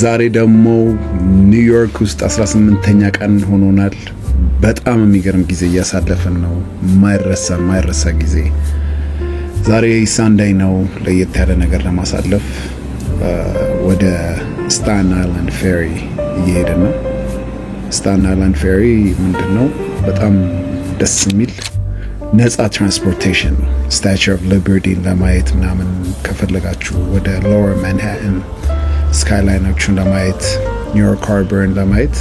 ዛሬ ደግሞ ኒውዮርክ ውስጥ 18ኛ ቀን ሆኖናል። በጣም የሚገርም ጊዜ እያሳለፈን ነው። ማይረሳ ጊዜ። ዛሬ ሳንዳይ ነው። ለየት ያለ ነገር ለማሳለፍ ወደ ስታተን አይላንድ ፌሪ እየሄድን ነው። ስታተን አይላንድ ፌሪ ምንድነው? በጣም ደስ የሚል ነፃ ትራንስፖርቴሽን ነው። ስታቹ ኦፍ ሊበርቲ ለማየት ምናምን ከፈለጋችሁ ወደ ሎወር ማንሃተን ስካይላይኖቹን ለማየት ኒውዮርክ ሃርበርን ለማየት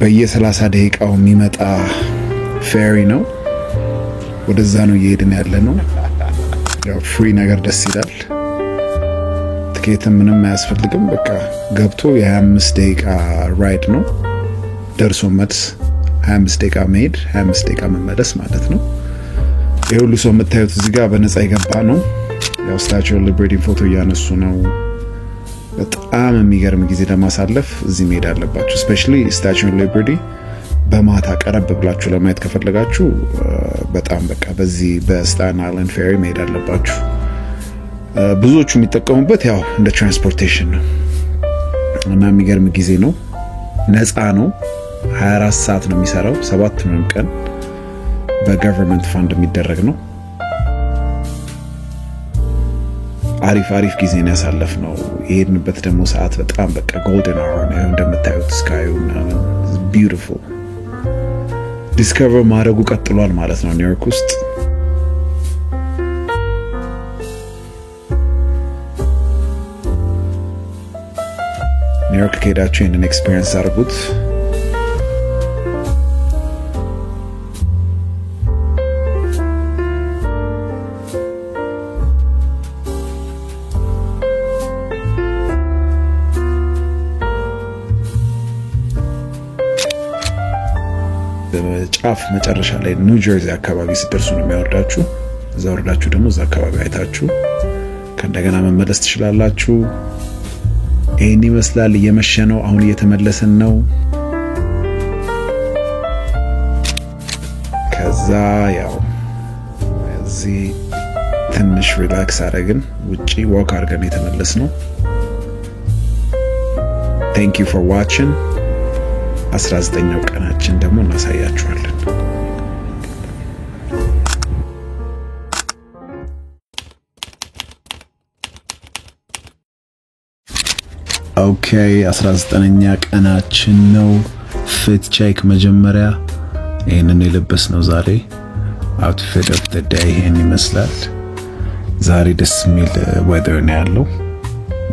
በየ30 ደቂቃው የሚመጣ ፌሪ ነው። ወደዛ ነው እየሄድን ያለነው። ያው ፍሪ ነገር ደስ ይላል። ትኬት ምንም አያስፈልግም። በቃ ገብቶ የ25 ደቂቃ ራይድ ነው። ደርሶ መልስ 25 ደቂቃ መሄድ 25 ደቂቃ መመለስ ማለት ነው። የሁሉ ሰው የምታዩት እዚህ ጋር በነፃ ይገባ ነው። ያው ስታቹ ኦፍ ሊበርቲ ፎቶ እያነሱ ነው። በጣም የሚገርም ጊዜ ለማሳለፍ እዚህ መሄድ አለባችሁ። ስፔሻሊ ስታቹ ኦፍ ሊበርቲ በማታ ቀረብ ብላችሁ ለማየት ከፈለጋችሁ በጣም በቃ በዚህ በስታተን አይላንድ ፌሪ መሄድ አለባችሁ። ብዙዎቹ የሚጠቀሙበት ያው እንደ ትራንስፖርቴሽን ነው እና የሚገርም ጊዜ ነው። ነፃ ነው። 24 ሰዓት ነው የሚሰራው። 7ቱንም ቀን በገቨርንመንት ፋንድ የሚደረግ ነው። አሪፍ ጊዜ ነው ያሳለፍነው። የሄድንበት ደግሞ ሰዓት በጣም በቃ ጎልደን አወር ነው። እንደምታዩት ስካዩ ቢዩቲፉል። ዲስከቨር ማድረጉ ቀጥሏል ማለት ነው ኒውዮርክ ውስጥ። ኒውዮርክ ከሄዳችሁ ይህንን ኤክስፒሪየንስ አድርጉት። ጫፍ መጨረሻ ላይ ኒው ጀርሲ አካባቢ ሲደርሱ ነው የሚያወርዳችሁ። እዛ ወርዳችሁ ደግሞ እዛ አካባቢ አይታችሁ ከእንደገና መመለስ ትችላላችሁ። ይሄን ይመስላል። እየመሸ ነው። አሁን እየተመለሰን ነው። ከዛ ያው እዚህ ትንሽ ሪላክስ አደረግን። ውጪ ዋክ አድርገን የተመለስ ነው። Thank you for watching. 19ኛው ቀናችን ደግሞ እናሳያችኋለን። ኦኬ 19ኛ ቀናችን ነው። ፊት ቼክ መጀመሪያ ይሄንን የለበስነው ዛሬ አውትፊት ኦፍ ዘ ዴይ ይሄን ይመስላል። ዛሬ ደስ የሚል ዌዘር ነው ያለው።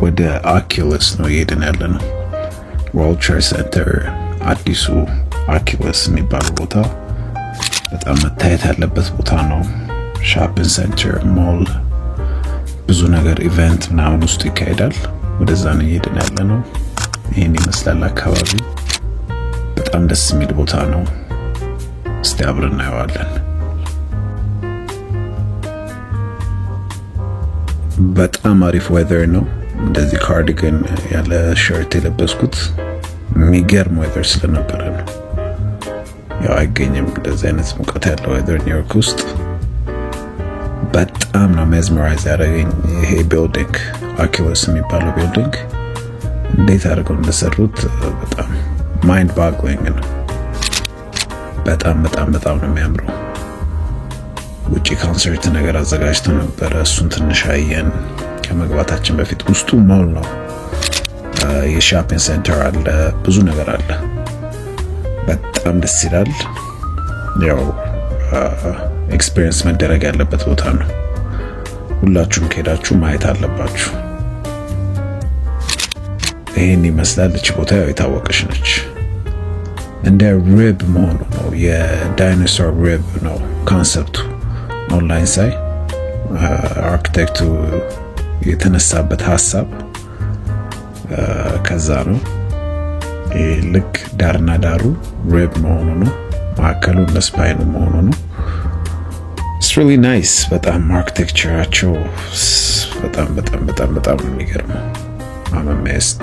ወደ አኪለስ ነው እየሄድን ያለነው። ወርልድ ትሬድ ሴንተር አዲሱ አኪለስ የሚባለው ቦታ በጣም መታየት ያለበት ቦታ ነው። ሾፒንግ ሴንተር፣ ሞል፣ ብዙ ነገር ኢቨንት ምናምን ውስጥ ይካሄዳል። ወደዛ ነው እየሄድን ያለነው። ይሄን ይመስላል አካባቢ። በጣም ደስ የሚል ቦታ ነው። እስቲ አብረን እናየዋለን። በጣም አሪፍ ዌዘር ነው። እንደዚህ ካርዲገን ያለ ሸርት የለበስኩት የሚገርም ዌዘር ስለነበረ ነው። ያው አይገኝም እንደዚህ አይነት ሙቀት ያለው ዌዘር ኒውዮርክ ውስጥ። በጣም ነው ሜዝመራይዝ ያደረገኝ ይሄ ቢልዲንግ፣ አኪለስ የሚባለው ቢልዲንግ እንዴት አድርገው እንደሰሩት በጣም ማይንድ ባግሊንግ ነው። በጣም ነው የሚያምረው። ውጪ ኮንሰርት ነገር አዘጋጅተው ነበር። እሱን ትንሽ አየን ከመግባታችን በፊት። ውስጡ ሞል ነው። የሾፒንግ ሴንተር አለ፣ ብዙ ነገር አለ። በጣም ደስ ይላል። ያው ኤክስፒሪየንስ መደረግ ያለበት ቦታ ነው። ሁላችሁም ከሄዳችሁ ማየት አለባችሁ። ይሄን ይመስላል። እቺ ቦታ ያው የታወቀች ነች። እንደ ሪብ መሆኑ ነው። የዳይኖሶር ሪብ ነው ኮንሰፕቱ። ኦንላይን ሳይ አርኪቴክቱ የተነሳበት ሐሳብ ከዛ ነው። ልክ ዳርና ዳሩ ሪብ መሆኑ ነው። ማዕከሉ ለስፓይኑ መሆኑ ነው። It's really nice። በጣም አርኪቴክቸራቸው በጣም የሚገርም። I'm amazed።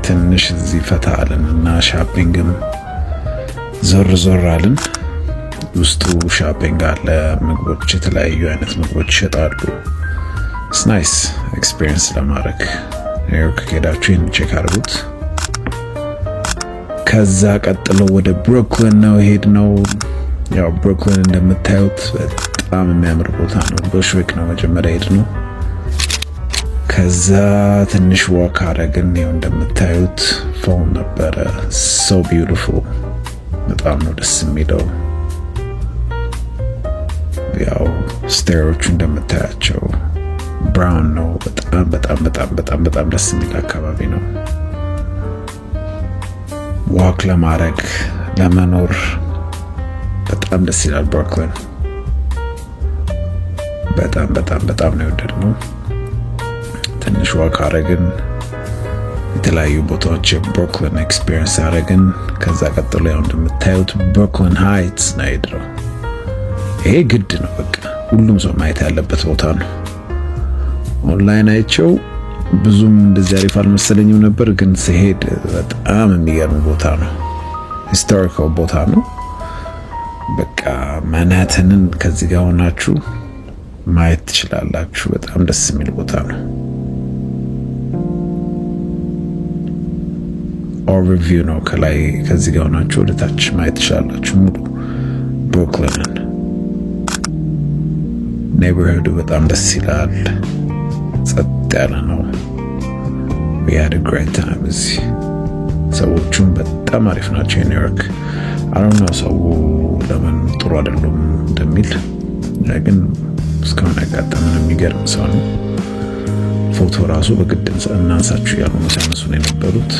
ትንሽ እዚህ ፈታ አለን እና ሾፒንግም ዞር አለን። ውስጡ ሻፒንግ አለ ምግቦች የተለያዩ አይነት ምግቦች ይሸጣሉ it's nice experience ለማድረግ ኒውዮርክ ከሄዳችሁ ይሄን ቼክ አድርጉት ከዛ ቀጥሎ ወደ ብሩክሊን ነው ሄድነው ያው ብሩክሊን እንደምታዩት በጣም የሚያምር ቦታ ነው በሽዊክ ነው መጀመሪያ ሄድነው ከዛ ትንሽ ዋክ አረግን ነው እንደምታዩት ፎን ነበረ so beautiful በጣም ነው ደስ የሚለው ያው ስቴሮቹ እንደምታያቸው ብራውን ነው በጣም ደስ የሚል አካባቢ ነው ዋክ ለማድረግ ለመኖር በጣም ደስ ይላል ብሩክሊን በጣም ነው የወደድነው ትንሽ ዋክ አረግን የተለያዩ ቦታዎች ብሩክሊን ኤክስፒሪየንስ አረግን ከዛ ቀጥሎ ያው እንደምታዩት ብሩክሊን ሃይትስ ነው የሄድነው ይሄ ግድ ነው በቃ ሁሉም ሰው ማየት ያለበት ቦታ ነው ኦንላይን አይቼው ብዙም እንደዚህ አሪፍ አልመሰለኝም ነበር ግን ሲሄድ በጣም የሚገርም ቦታ ነው ሂስቶሪካል ቦታ ነው በቃ ማናተንን ከዚህ ጋር ሆናችሁ ማየት ትችላላችሁ በጣም ደስ የሚል ቦታ ነው ኦቨርቪው ነው ከላይ ከዚህ ጋር ሆናችሁ ወደ ታች ማየት ትችላላችሁ ሙሉ ብሩክሊንን ኔይበርሁዱ በጣም ደስ ይላል ጸጥ ያለ ነው we had a great time እዚህ ሰዎቹም በጣም አሪፍ ናቸው ኒውዮርክ I don't know ሰው ለምን ጥሩ አይደሉም እንደሚል ግን እስካሁን ያጋጠመን የሚገርም ሰው ነው ፎቶ ራሱ በግድ እናንሳችሁ ያሉ መሳነሱ ነው የነበሩት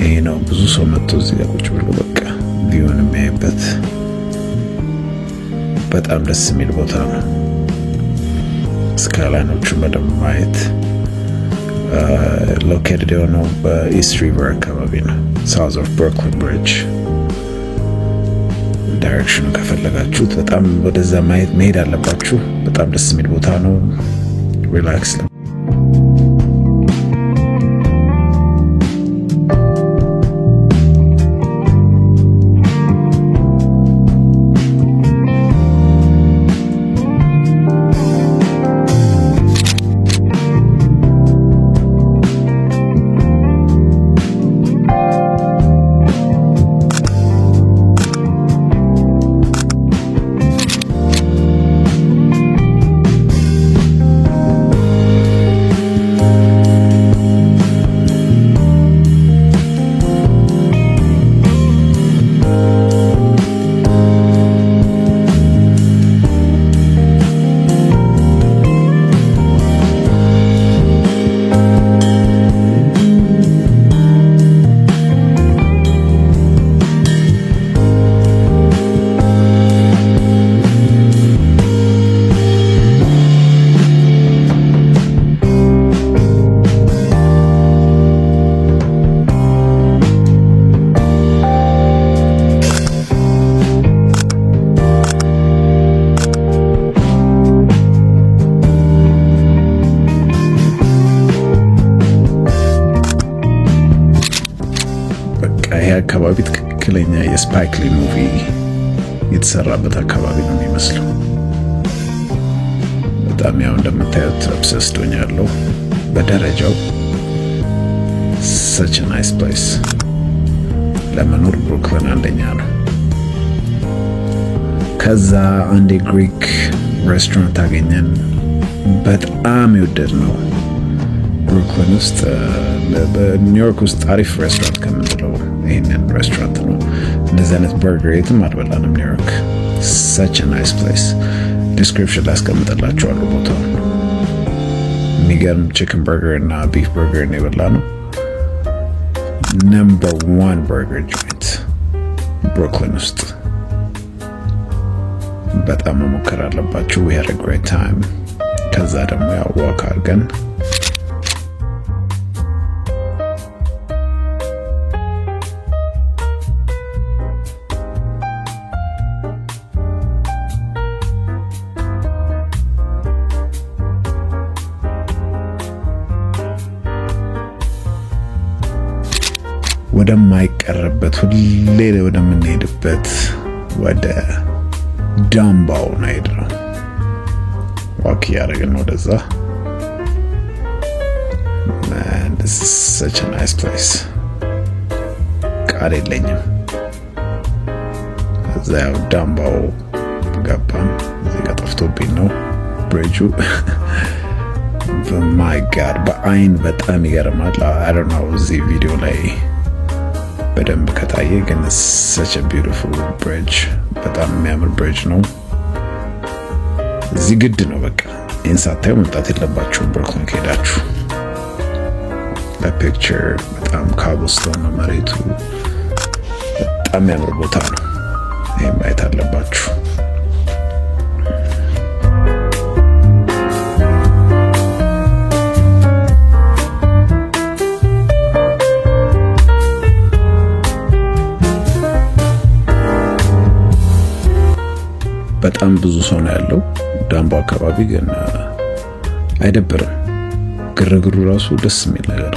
ይሄ ነው ብዙ ሰው መጥቶ እዚህ ጋር ቁጭ ብሎ በቃ ቪውን የሚያይበት በጣም ደስ የሚል ቦታ ነው ስካይላይኖቹ በደንብ ማየት located on East River አካባቢ ነው south of Brooklyn Bridge ዳይሬክሽኑ ከፈለጋችሁት በጣም ወደዛ ማየት መሄድ አለባችሁ በጣም ደስ የሚል ቦታ ነው ሪላክስ አካባቢ ትክክለኛ የስፓይክ ሊ ሙቪ የተሰራበት አካባቢ ነው የሚመስለው በጣም ያው እንደምታዩት obsessed ሆኛለሁ በደረጃው such a nice place ለመኖር ብሩክሊን አንደኛ ነው ከዛ አንድ ግሪክ ሬስቶራንት አገኘን በጣም የወደድነው ብሩክሊን ውስጥ በኒውዮርክ ውስጥ አሪፍ ሬስቶራንት ከምንለው ይሄንን ሬስቶራንት ነው እንደዚህ አይነት በርገር የትም አልበላንም ኒውዮርክ such a nice place description ላስቀምጥላችኋለሁ ቦታውን የሚገርም chicken burger እና beef burger ነው የበላነው number 1 burger joint ብሩክሊን ውስጥ በጣም መሞከር አለባችሁ we had a great time ከዛ ደግሞ ያው ዋክ አድርገን ወደማይቀርበት ሁሌ ወደምንሄድበት ወደ ዳምባው ነው ዋክ ያደረግን ወደዛ man this is such a nice place ቃል የለኝም እዛው ዳምባው ገባን እዚህ ጋር ጠፍቶብኝ ነው ብሪጁ oh my god በአይን በጣም ይገርማል I don't know እዚህ ቪዲዮ ላይ በደንብ ከታየ ግን such a beautiful bridge በጣም የሚያምር bridge ነው እዚህ ግድ ነው በቃ ኢንሳታው መጣት የለባችሁ ብሩክሊን ከሄዳችሁ ለፒክቸር በጣም ካብልስቶን ነው መሬቱ በጣም የሚያምር ቦታ ነው ይሄ ማየት አለባችሁ በጣም ብዙ ሰው ነው ያለው ዳምባ አካባቢ ግን አይደብርም ግርግሩ ራሱ ደስ የሚል ነገር